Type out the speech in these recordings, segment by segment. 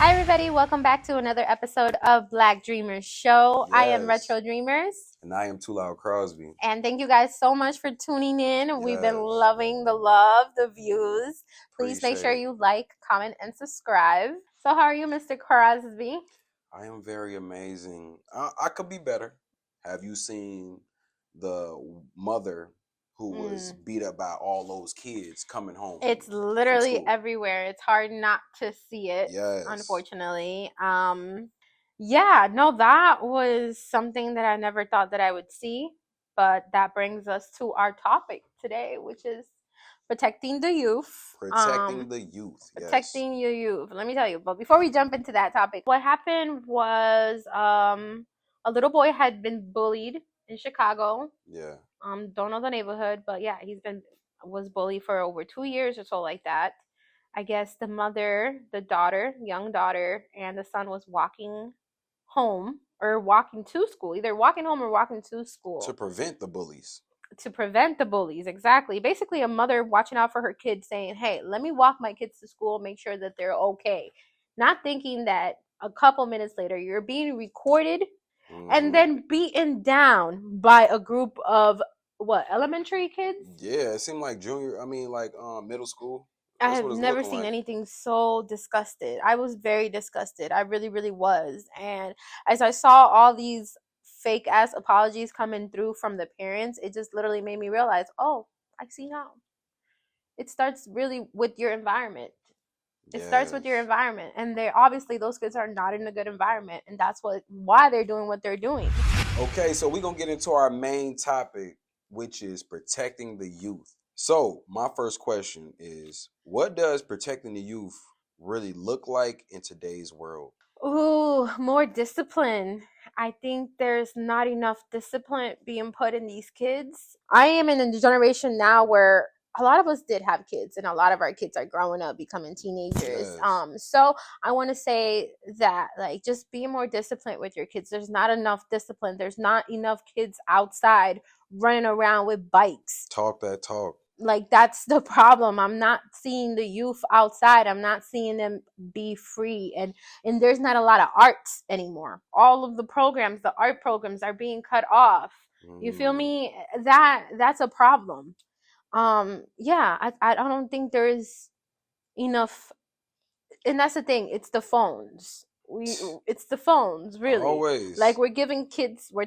Hi everybody, welcome back to another episode of Black Dreamers Show. Yes. I am Retro Dreamers. And I am Too Loud Crosby. And thank you guys so much for tuning in. Yes. We've been loving the love, the views. Please Appreciate make sure it. you like, comment, and subscribe. So how are you, Mr. Crosby? I am very amazing. I could be better. Have you seen the mother who was beat up by all those kids coming home? It's literally everywhere. It's hard not to see it, yes. Unfortunately. Yeah, no, that was something that I never thought that I would see. But that brings us to our topic today, which is protecting the youth. Protecting the youth. Yes. Protecting your youth. Let me tell you. But before we jump into that topic, what happened was a little boy had been bullied in Chicago. Yeah. Don't know the neighborhood, but yeah, was bullied for over 2 years or so like that. I guess the mother, the daughter, young daughter, and the son was walking home or walking to school, either walking home or walking to school. To prevent the bullies. To prevent the bullies, exactly. Basically, a mother watching out for her kids saying, hey, let me walk my kids to school, make sure that they're okay. Not thinking that a couple minutes later, you're being recorded and then beaten down by a group of, elementary kids? Yeah, it seemed like middle school. I have never seen anything so disgusted. I was very disgusted. I really, really was. And as I saw all these fake ass apologies coming through from the parents, it just literally made me realize, oh, I see now. It starts really with your environment. It starts with your environment. And those kids are not in a good environment. And that's why they're doing what they're doing. Okay, so we're going to get into our main topic, which is protecting the youth. So my first question is, what does protecting the youth really look like in today's world? Ooh, more discipline. I think there's not enough discipline being put in these kids. I am in a generation now where a lot of us did have kids, and a lot of our kids are growing up, becoming teenagers. Yes. So I want to say that, like, just be more disciplined with your kids. There's not enough discipline. There's not enough kids outside running around with bikes. Talk that talk. Like, that's the problem. I'm not seeing the youth outside. I'm not seeing them be free. And there's not a lot of arts anymore. All of the programs, the art programs, are being cut off. You feel me? That's a problem. Yeah, I don't think there is enough. And that's the thing. It's the phones. It's the phones, really. Always. Like, we're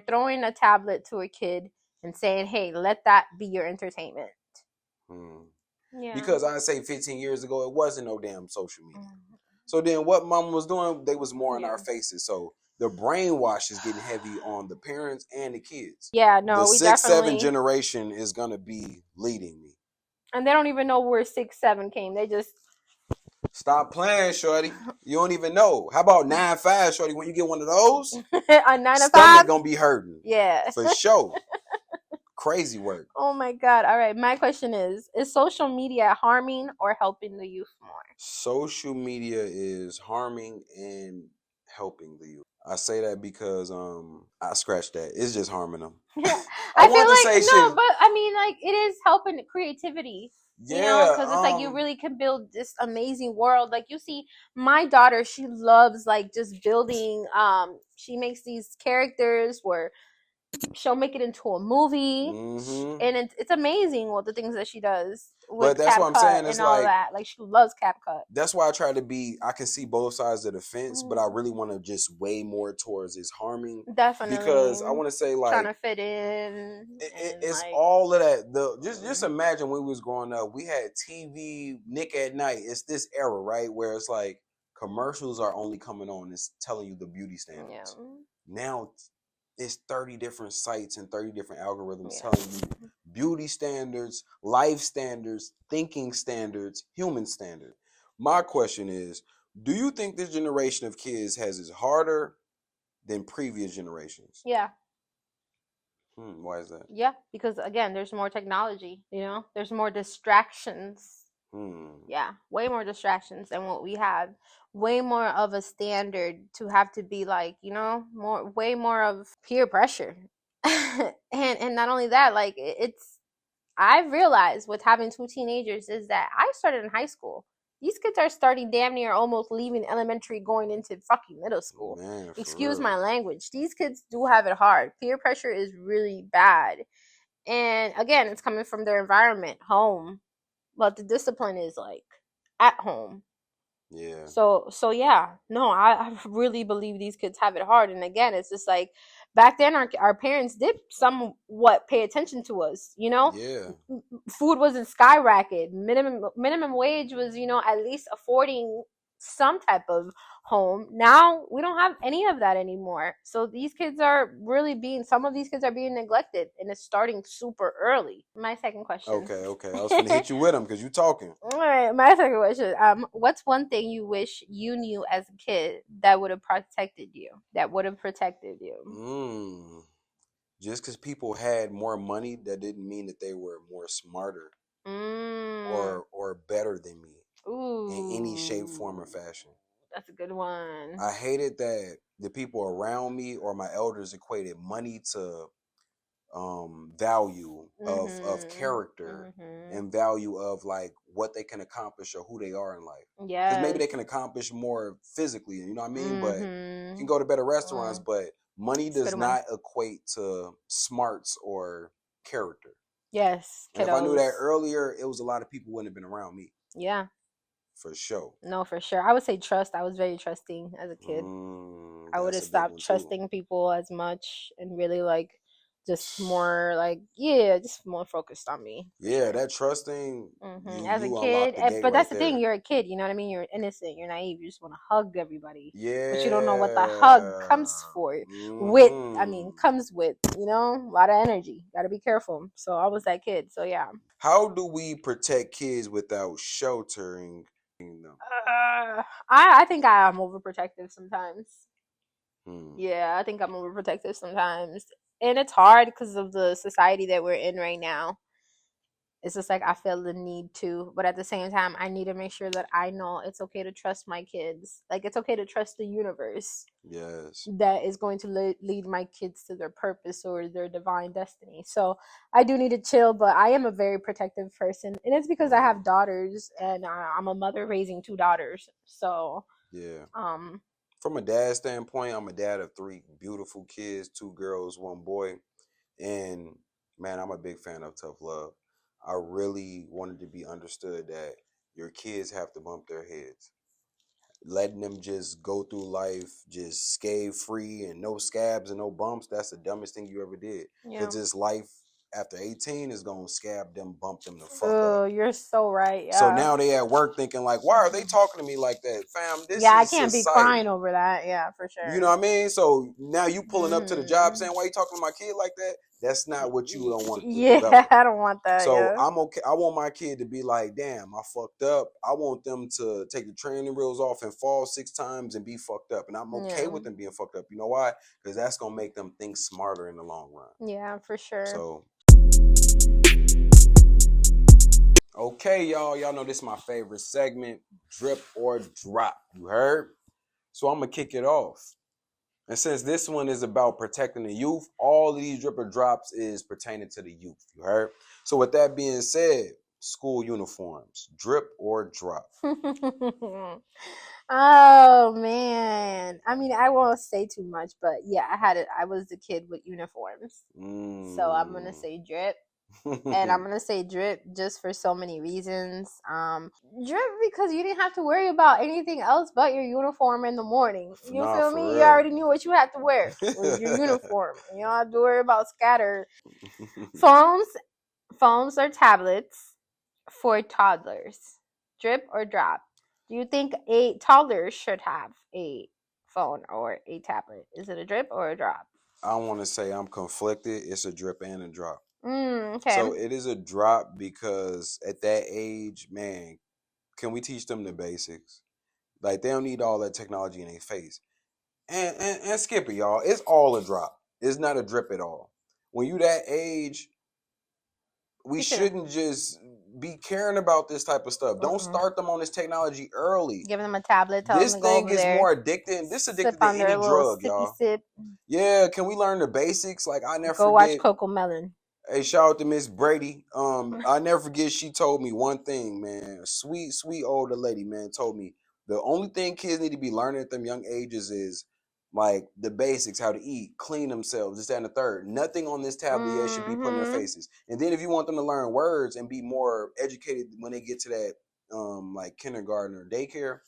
throwing a tablet to a kid and saying, hey, let that be your entertainment. Yeah. Because I say 15 years ago, it wasn't no damn social media. So then what mom was doing, they was more in our faces. So the brainwash is getting heavy on the parents and the kids. Yeah, no, the 6-7 generation is going to be leading me. And they don't even know where 6-7 came. They just... Stop playing, shorty. You don't even know. How about 9-5, shorty? When you get one of those, a 9 to 5, stomach gonna be hurting. Yeah, for sure. Crazy work. Oh my God. All right. My question is social media harming or helping the youth more? Social media is harming and helping the youth. I say that because I scratched that. It's just harming them. Yeah. I feel like but I mean, like, it is helping creativity. Yeah, you know, because it's like you really can build this amazing world. Like, you see, my daughter, she loves, like, just building. She makes these characters where she'll make it into a movie, and it's amazing what the things that she does with but that's what I'm saying. It's and all that. Like, she loves CapCut. That's why I try to be. I can see both sides of the fence, but I really want to just weigh more towards it's harming. Definitely, because I want to say, like, trying to fit in. It's like, all of that. Just imagine when we was growing up, we had TV, Nick at Night. It's this era, right, where it's like commercials are only coming on. It's telling you the beauty standards. Yeah. Now it's 30 different sites and 30 different algorithms telling you beauty standards, life standards, thinking standards, human standards. My question is, do you think this generation of kids has it harder than previous generations? Yeah. Why is that? Yeah, because again, there's more technology, you know, there's more distractions. Yeah, way more distractions than what we have. Way more of a standard to have to be like, way more of peer pressure. And not only that, like it's I've realized with having two teenagers is that I started in high school. These kids are starting damn near almost leaving elementary, going into fucking middle school. Man, Excuse real. my language. These kids do have it hard. Peer pressure is really bad. And again, it's coming from their environment, home. But the discipline is like at home. Yeah. So yeah, no, I really believe these kids have it hard. And again, it's just like back then our parents did somewhat pay attention to us, Yeah. Food wasn't skyrocket. Minimum wage was, at least affording some type of home. Now we don't have any of that anymore. So some of these kids are being neglected, and it's starting super early. My second question. Okay. I was gonna hit you with them because you talking. All right, my second question. What's one thing you wish you knew as a kid that would have protected you? Just because people had more money, that didn't mean that they were more smarter or better than me in any shape, form, or fashion. That's a good one. I hated that the people around me or my elders equated money to value of character and value of like what they can accomplish or who they are in life. Yeah, because maybe they can accomplish more physically, you know what I mean? But you can go to better restaurants, but money does not equate to smarts or character. Yes, and if I knew that earlier, it was a lot of people wouldn't have been around me. Yeah, for sure. No, for sure. I would say trust. I was very trusting as a kid. I would have stopped trusting people as much and really like just more like just more focused on me. Yeah, sure. That trusting as a kid, but that's the thing. You're a kid. You know what I mean? You're innocent. You're naive. You just want to hug everybody. Yeah, but you don't know what the hug comes for. Comes with a lot of energy. Got to be careful. So I was that kid. So yeah. How do we protect kids without sheltering them? I think I'm overprotective sometimes. Yeah, I think I'm overprotective sometimes. And it's hard because of the society that we're in right now. It's just like I feel the need to, but at the same time, I need to make sure that I know it's okay to trust my kids. Like it's okay to trust the universe. Yes. That is going to lead my kids to their purpose or their divine destiny. So I do need to chill, but I am a very protective person, and it's because I have daughters, and I'm a mother raising two daughters. So yeah. From a dad standpoint, I'm a dad of 3 beautiful kids, 2 girls, 1 boy. And man, I'm a big fan of tough love. I really wanted to be understood that your kids have to bump their heads. Letting them just go through life, just scathe free and no scabs and no bumps, that's the dumbest thing you ever did. Because this life after 18 is going to bump them the fuck up. Oh, you're so right. Yeah. So now they at work thinking like, why are they talking to me like that? Fam, this is I can't society. Be crying over that. Yeah, for sure. You know what I mean? So now you pulling up to the job saying, why are you talking to my kid like that? That's not what you don't want to develop. I don't want that. So I'm okay. I want my kid to be like, damn, I fucked up. I want them to take the training wheels off and fall 6 times and be fucked up. And I'm okay with them being fucked up. You know why? Because that's going to make them think smarter in the long run. Yeah, for sure. So, okay, y'all. Y'all know this is my favorite segment, Drip or Drop. You heard? So I'm going to kick it off. And since this one is about protecting the youth, all of these drip or drops is pertaining to the youth. You heard? So with that being said, school uniforms, drip or drop? Oh man. I mean, I won't say too much, but yeah, I was the kid with uniforms. So I'm gonna say drip. And I'm gonna say drip just for so many reasons. Drip because you didn't have to worry about anything else but your uniform in the morning. You feel me? Real. You already knew what you had to wear. It was your uniform. You don't have to worry about scatter. Phones or tablets for toddlers. Drip or drop? Do you think a toddler should have a phone or a tablet? Is it a drip or a drop? I want to say I'm conflicted. It's a drip and a drop. Okay. So it is a drop because at that age, man, can we teach them the basics? Like they don't need all that technology in their face. And skip it, y'all. It's all a drop. It's not a drip at all. When you that age, we shouldn't just be caring about this type of stuff. Don't start them on this technology early. Giving them a tablet. Tell This them to go thing over is there, more addicting. This addicted sip than on their any little drug, sippy y'all. sip. Yeah, can we learn the basics? Like I never Go forget. watch Coco Melon. Hey, shout out to Miss Brady. I never forget. She told me one thing, man. A sweet, sweet older lady, man, told me the only thing kids need to be learning at them young ages is like the basics, how to eat, clean themselves, this, that, and the third. Nothing on this tablet yet should be put in their faces. And then if you want them to learn words and be more educated when they get to that like kindergarten or daycare,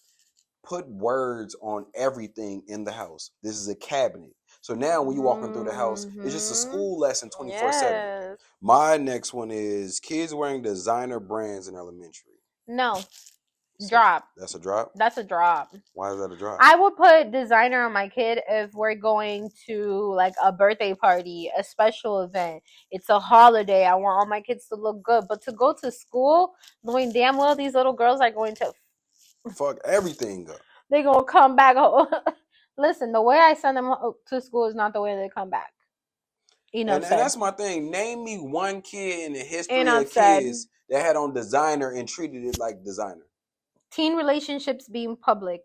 put words on everything in the house. This is a cabinet. So now when you're walking through the house, it's just a school lesson 24/7. Yes. My next one is kids wearing designer brands in elementary. No. Drop. That's a drop? That's a drop. Why is that a drop? I would put designer on my kid if we're going to like a birthday party, a special event. It's a holiday. I want all my kids to look good. But to go to school, knowing damn well these little girls are going to fuck everything up. They're going to come back. Listen, the way I send them to school is not the way they come back. And that's my thing. Name me one kid in the history of kids that had on designer and treated it like designer. Teen relationships being public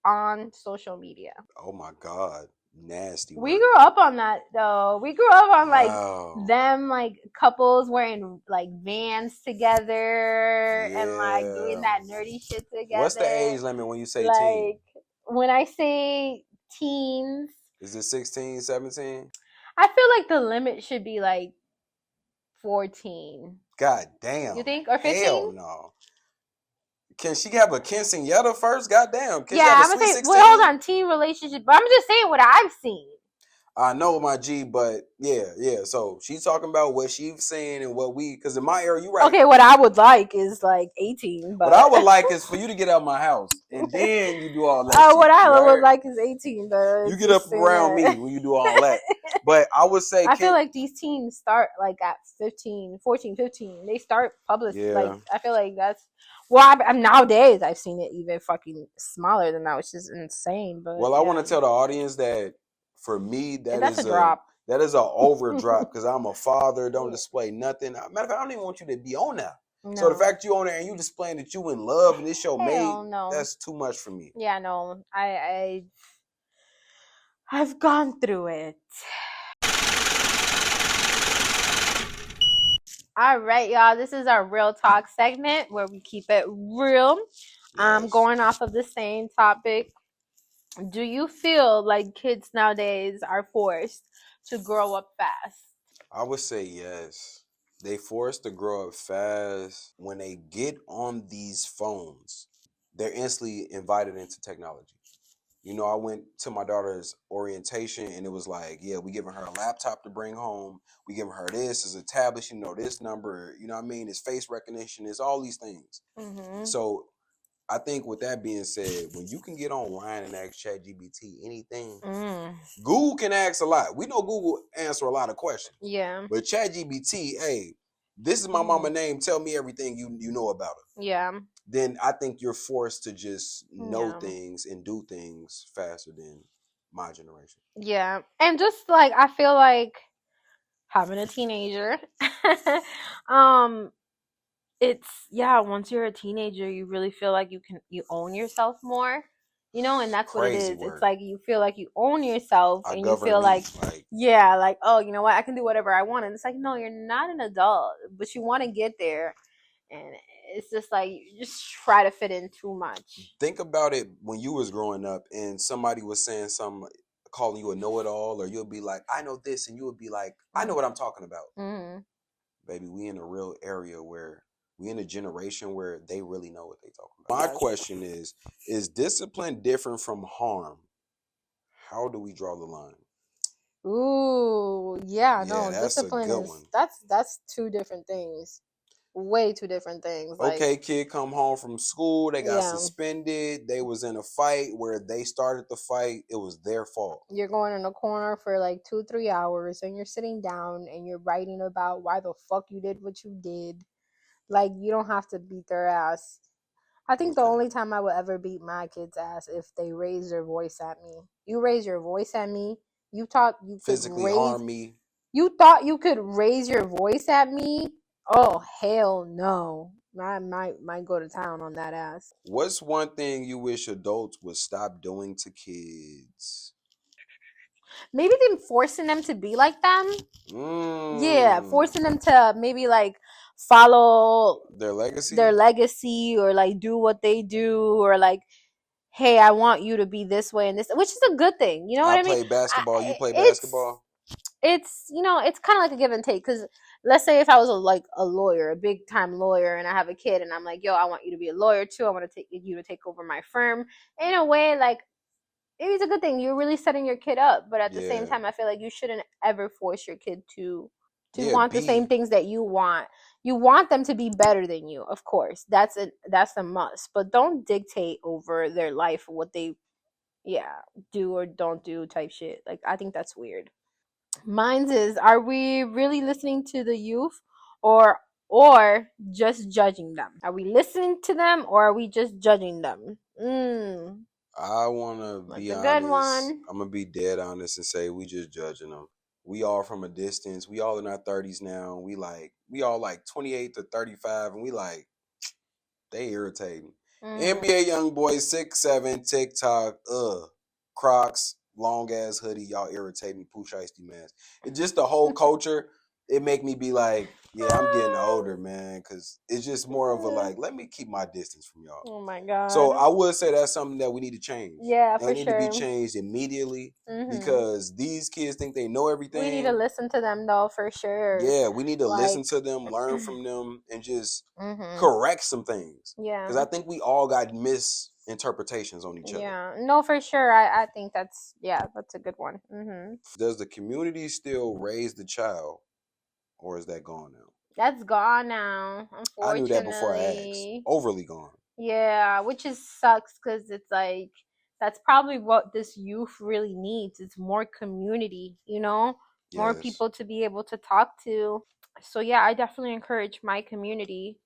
on social media. Oh my God. Nasty. We grew up on that though. We grew up on like them like couples wearing like Vans together and like doing that nerdy shit together. What's the age limit when you say like, teen? When I say teens. Is it 16, 17? I feel like the limit should be like 14. God damn. You think? Or 15? Hell no. Can she have a quinceañera first? Goddamn. Can I'm gonna say, well, hold on, teen relationship. But I'm just saying what I've seen. I know my G, but yeah. So she's talking about what she's saying and what we, because in my era, you're right. Okay, what I would like is like 18. But what I would like is for you to get out of my house and then you do all that. What I would like is 18. But you get up around me when you do all that. But I would say, I feel like these teens start like at 15, 14, 15. They start public. Yeah. Like I feel like that's. Well, I'm nowadays I've seen it even fucking smaller than that, which is insane. But I want to tell the audience that for me that's a drop. That is an over drop because I'm a father. Don't display nothing. Matter of fact, I don't even want you to be on that. No. So the fact you on there and you displaying that you in love and this your mate, that's too much for me. Yeah, no, I've gone through it. All right, y'all. This is our real talk segment where we keep it real. Yes. Going off of the same topic. Do you feel like kids nowadays are forced to grow up fast? I would say yes. They forced to grow up fast. When they get on these phones, they're instantly invited into technology. You know, I went to my daughter's orientation and it was like, yeah, we giving her a laptop to bring home. We giving her this as a tablet, you know, this number, you know what I mean? It's face recognition, it's all these things. Mm-hmm. So I think with that being said, when you can get online and ask ChatGPT anything, Google can ask a lot. We know Google answer a lot of questions. Yeah. But ChatGPT, hey, this is my mama name. Tell me everything you know about her. Yeah. Then I think you're forced to just know things and do things faster than my generation. Yeah. And just like, I feel like having a teenager, it's, once you're a teenager, you really feel like you own yourself more, you know, and that's what it is. Word. It's like you feel like you own yourself and you feel like, oh, you know what, I can do whatever I want. And it's like, no, you're not an adult, but you want to get there. And it's just like you just try to fit in too much. Think about it when you was growing up and somebody was saying something, calling you a know-it-all, or you'll be like, I know this, and you would be like, I know what I'm talking about. Mm-hmm. Baby, we in a real area where we in a generation where they really know what they talking about. My question is discipline different from harm? How do we draw the line? Ooh, no, discipline is that's two different things. Way two different things. Okay, kid come home from school, they got suspended, they was in a fight where they started the fight, it was their fault. You're going in a corner for like 2-3 hours and you're sitting down and you're writing about why the fuck you did what you did. Like, you don't have to beat their ass. I think the only time I would ever beat my kids' ass if they raise their voice at me. You raise your voice at me, you thought you could physically harm me. You thought you could raise your voice at me? Oh, hell no. I might go to town on that ass. What's one thing you wish adults would stop doing to kids? Maybe them forcing them to be like them. Yeah, Mm. forcing them to maybe like follow Their their legacy? legacy or like do what they do or like, hey, I want you to be this way and this, which is a good thing. You know what I I mean? play basketball. You play It's basketball? it's kind of like a give and take because let's say if I was like a lawyer, a big time lawyer, and I have a kid and I'm like, yo, I want you to be a lawyer too. I want to take you to take over my firm. In a way, like it's a good thing. You're really setting your kid up, but at the same Yeah. time, I feel like you shouldn't ever force your kid to Yeah, want the same B. things that you want. You want them to be better than you, of course. That's a must. But don't dictate over their life what they do or don't do type shit. Like I think that's weird. Mine's is, are we really listening to the youth or just judging them? Are we listening to them or are we just judging them? I want to That's be a good honest. one. I'm going to be dead honest and say we just judging them. We all from a distance. We all in our 30s now. We all like 28 to 35 and we like, they irritating. NBA young boy 6'7", TikTok, Crocs, long ass hoodie, y'all irritate me, Pooh Shiesty mask. It's just the whole culture. It make me be like, yeah, I'm getting older, man, because it's just more of a like, let me keep my distance from y'all. Oh my god. So I would say that's something that we need to change. Yeah, And for it need to be sure. changed immediately Mhm. because these kids think they know everything. We need to listen to them though, for sure. Yeah, we need to listen Like, to them, learn from them, and just mhm. correct some things. Yeah. Because I think we all got misinterpretations on each other. Yeah. No, for sure. I think that's a good one. Mhm. Does the community still raise the child, or is that gone now? That's gone now, I knew that before I asked. unfortunately. Overly gone. Yeah, which is sucks because it's like that's probably what this youth really needs. It's more community, more Yes. people to be able to talk to. So yeah, I definitely encourage my community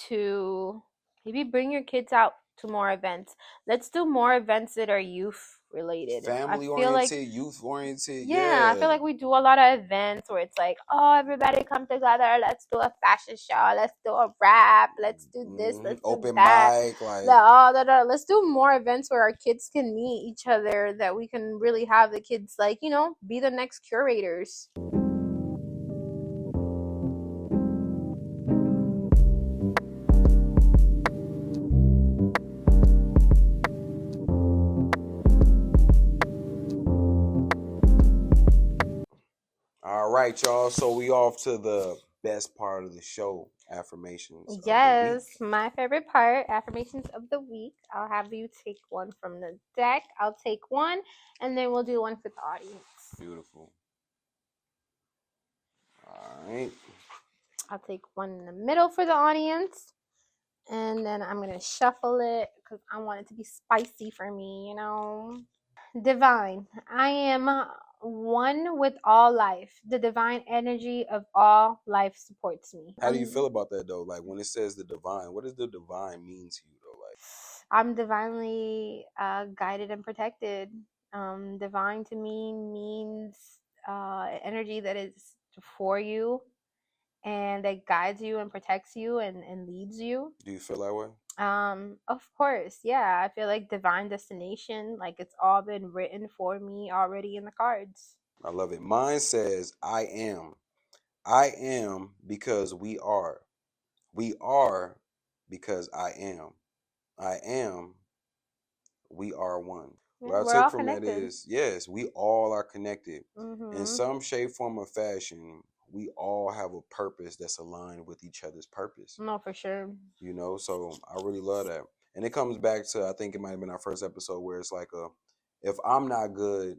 to maybe bring your kids out to more events. Let's do more events that are youth related. Family I feel like oriented, youth oriented. yeah, I feel like we do a lot of events where it's like, oh, everybody come together. Let's do a fashion show. Let's do a rap. Let's do this. Let's do open that. mic, like Let's do more events where our kids can meet each other. That we can really have the kids like be the next curators. All right, y'all. So we off to the best part of the show, affirmations. Yes, my favorite part, affirmations of the week. I'll have you take one from the deck. I'll take one, and then we'll do one for the audience. Beautiful. All right. I'll take one in the middle for the audience, and then I'm gonna shuffle it because I want it to be spicy for me. Divine. I am one with all life. The divine energy of all life supports me. How do you feel about that though? Like when it says the divine, what does the divine mean to you though? Like I'm divinely guided and protected. Divine to me means energy that is for you and that guides you and protects you and leads you. Do you feel that way? Of course, yeah. I feel like divine destination, like it's all been written for me already in the cards. I love it. Mine says I am. I am because we are. We are because I am. I am. We are one. Yeah, What I we're took all from that connected. is, yes, we all are connected. Mm-hmm. In some shape, form, or fashion, we all have a purpose that's aligned with each other's purpose. No, for sure. So I really love that. And it comes back to, I think it might have been our first episode where it's like, if I'm not good,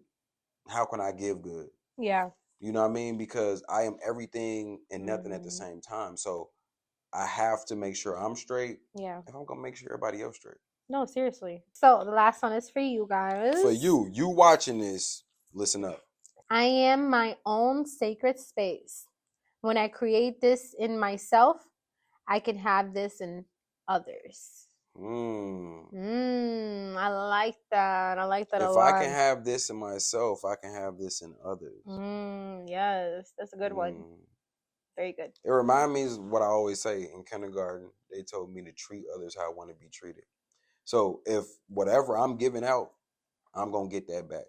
how can I give good? Yeah. You know what I mean? Because I am everything and nothing at the same time. So I have to make sure I'm straight. Yeah. If I'm going to make sure everybody else straight. No, seriously. So the last one is for you guys. For you watching this, listen up. I am my own sacred space. When I create this in myself, I can have this in others. I like that. I like that a lot. If I can have this in myself, I can have this in others. Yes, that's a good one. Very good. It reminds me of what I always say in kindergarten. They told me to treat others how I want to be treated. So if whatever I'm giving out, I'm going to get that back.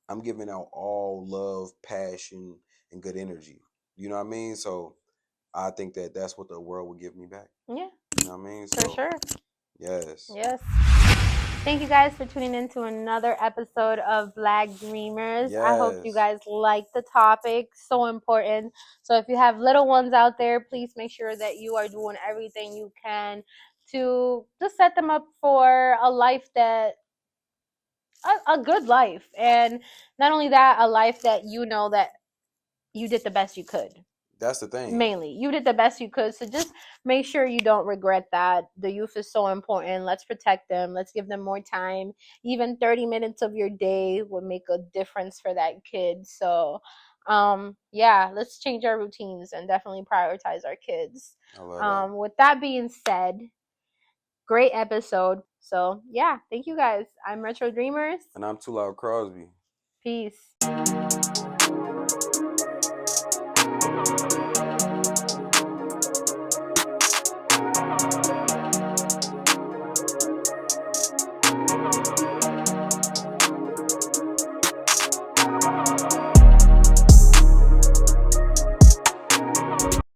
I'm giving out all love, passion, and good energy. You know what I mean? So I think that that's what the world would give me back. Yeah. You know what I mean? For So, sure. yes. Yes. Thank you guys for tuning in to another episode of Black Dreamers. Yes. I hope you guys like the topic. So important. So if you have little ones out there, please make sure that you are doing everything you can to just set them up for a life that a good life. And not only that, a life that you know that you did the best you could. That's the thing. Mainly, you did the best you could. So just make sure you don't regret that. The youth is so important. Let's protect them. Let's give them more time. Even 30 minutes of your day would make a difference for that kid. So, yeah, let's change our routines and definitely prioritize our kids. I love that. With that being said, great episode. So, yeah, thank you guys. I'm Retro Dreamers. And I'm Too Loud Crosby. Peace.